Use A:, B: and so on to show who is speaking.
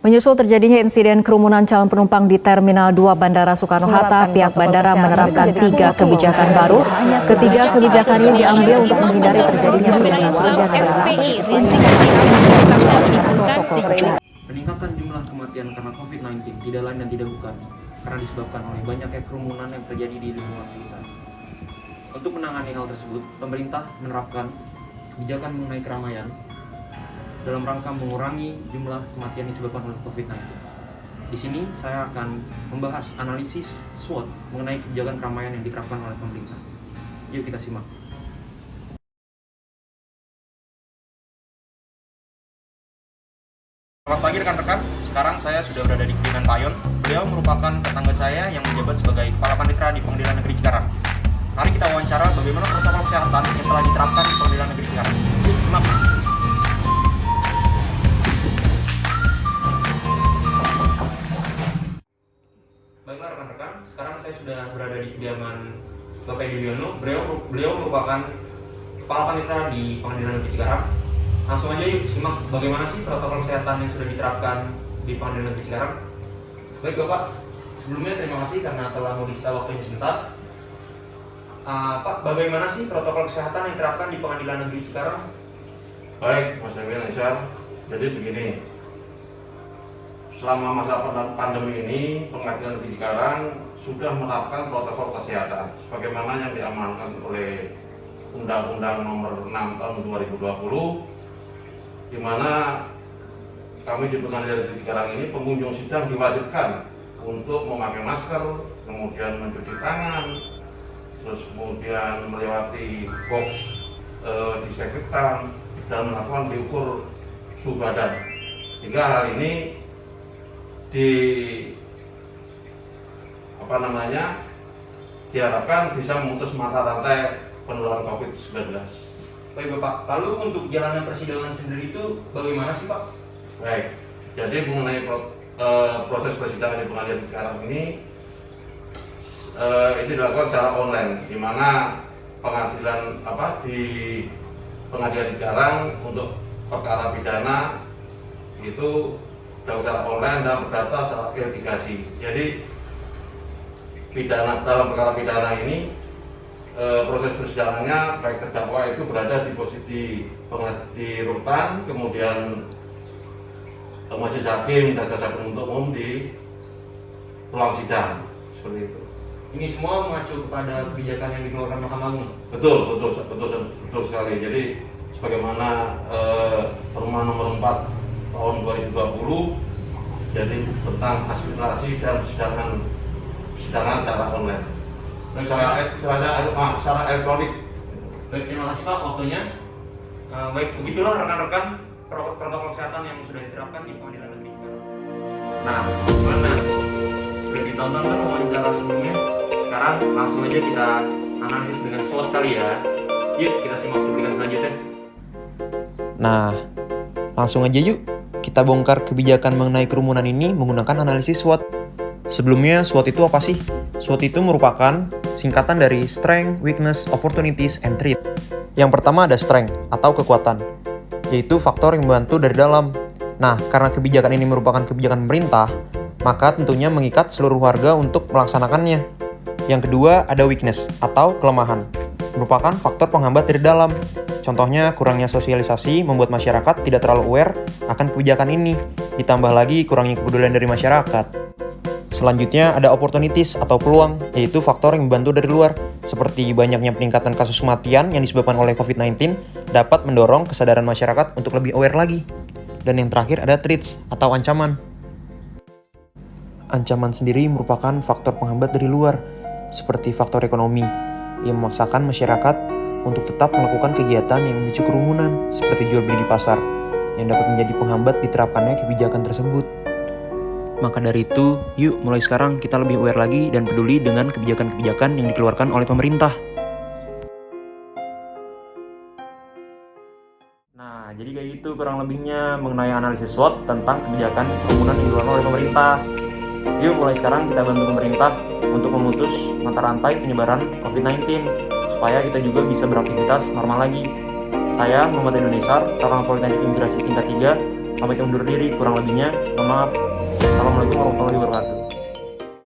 A: Menyusul terjadinya insiden kerumunan calon penumpang di Terminal 2 Bandara Soekarno-Hatta, pihak bandara menerapkan 3 kebijakan baru. Ketiga kebijakan ini diambil untuk menghindari terjadinya kerumunan sehingga segera protokol kesehatan.
B: Peningkatan jumlah kematian karena COVID-19 tidak lain dan tidak bukan karena disebabkan oleh banyaknya kerumunan yang terjadi di lingkungan sekitar. Untuk menangani hal tersebut, pemerintah menerapkan kebijakan mengenai keramaian dalam rangka mengurangi jumlah kematian yang disebabkan oleh COVID-19. Di sini saya akan membahas analisis SWOT mengenai kebijakan keramaian yang diterapkan oleh pemerintah. Yuk kita simak. Selamat pagi rekan-rekan, sekarang saya sudah berada di Kepingan Payon. Beliau merupakan tetangga saya yang menjabat sebagai Kepala Panitera di Pengadilan Negeri Cikarang. Mari kita wawancara bagaimana protokol kesehatan yang telah diterapkan di Pengadilan Negeri Cikarang. Yuk, simak. Baiklah rekan-rekan, sekarang saya sudah berada di kediaman Bapak Edi Wiono. Beliau merupakan Kepala Panitera di Pengadilan Negeri Cikarang. Langsung aja yuk simak bagaimana sih protokol kesehatan yang sudah diterapkan di Pengadilan Negeri Cikarang. Baik Bapak, sebelumnya terima kasih karena telah mau disita waktunya sebentar. Pak, bagaimana sih protokol kesehatan yang diterapkan di Pengadilan Negeri Cikarang?
C: Baik, Mas Emil Aisyah. Jadi begini, selama masa pandemi ini, Pengadilan Negeri Cikarang sudah menerapkan protokol kesehatan sebagaimana yang diamankan oleh Undang-Undang Nomor 6 Tahun 2020, di mana kami di Pengadilan Negeri Cikarang ini pengunjung sidang diwajibkan untuk memakai masker, kemudian mencuci tangan, terus kemudian melewati box disinfektan dan melakukan diukur suhu badan. Sehingga hal ini diharapkan bisa memutus mata rantai penularan COVID-19.
B: Baik Bapak, lalu untuk jalanan persidangan sendiri itu bagaimana sih Pak?
C: Baik, jadi mengenai proses persidangan di Pengadilan Cikarang ini dilakukan secara online, di mana di Pengadilan Cikarang untuk perkara pidana itu dilakukan secara online dan berdata secara litigasi. Jadi dalam perkara pidana ini proses persidangannya baik terdakwa itu berada di posisi di rutan, kemudian majelis hakim dan jaksa penuntut umum di ruang sidang, seperti itu.
B: Ini semua mengacu kepada kebijakan yang dikeluarkan Mahkamah Agung.
C: Betul sekali. Jadi sebagaimana Permen Nomor 4 Tahun 2020, jadi tentang aspirasi dan persidangan secara online. Secara elektronik.
B: Baik, terima kasih Pak waktunya. Baik, begitulah rekan-rekan protokol kesehatan yang sudah diterapkan di Pengadilan Negeri Cikarang. Nah, gimana? Sudah ditonton kan wawancara sebelumnya? Sekarang langsung aja kita analisis dengan SWOT kali ya. Yuk kita simak cuplikan selanjutnya.
D: Nah, langsung aja yuk kita bongkar kebijakan mengenai kerumunan ini menggunakan analisis SWOT. Sebelumnya, SWOT itu apa sih? SWOT itu merupakan singkatan dari Strength, Weakness, Opportunities, and Threat. Yang pertama ada Strength atau kekuatan, yaitu faktor yang membantu dari dalam. Nah, karena kebijakan ini merupakan kebijakan pemerintah, maka tentunya mengikat seluruh warga untuk melaksanakannya. Yang kedua ada Weakness atau kelemahan, merupakan faktor penghambat dari dalam. Contohnya, kurangnya sosialisasi membuat masyarakat tidak terlalu aware akan kebijakan ini, ditambah lagi kurangnya kepedulian dari masyarakat. Selanjutnya ada opportunities atau peluang, yaitu faktor yang membantu dari luar, seperti banyaknya peningkatan kasus kematian yang disebabkan oleh COVID-19 dapat mendorong kesadaran masyarakat untuk lebih aware lagi. Dan yang terakhir ada threats atau ancaman. Ancaman sendiri merupakan faktor penghambat dari luar, seperti faktor ekonomi, yang memaksakan masyarakat untuk tetap melakukan kegiatan yang memicu kerumunan, seperti jual beli di pasar, yang dapat menjadi penghambat diterapkannya kebijakan tersebut. Maka dari itu, yuk mulai sekarang kita lebih aware lagi dan peduli dengan kebijakan-kebijakan yang dikeluarkan oleh pemerintah.
B: Nah, jadi kayak gitu kurang lebihnya mengenai analisis SWOT tentang kebijakan kerumunan yang dikeluarkan oleh pemerintah. Yuk mulai sekarang kita bantu pemerintah untuk memutus mata rantai penyebaran COVID-19 supaya kita juga bisa beraktivitas normal lagi. Saya Muhammad Indonesia, Kakang Politeknik Imigrasi tingkat 3 Pamit undur diri, kurang lebihnya mohon maaf. Assalamualaikum warahmatullahi wabarakatuh.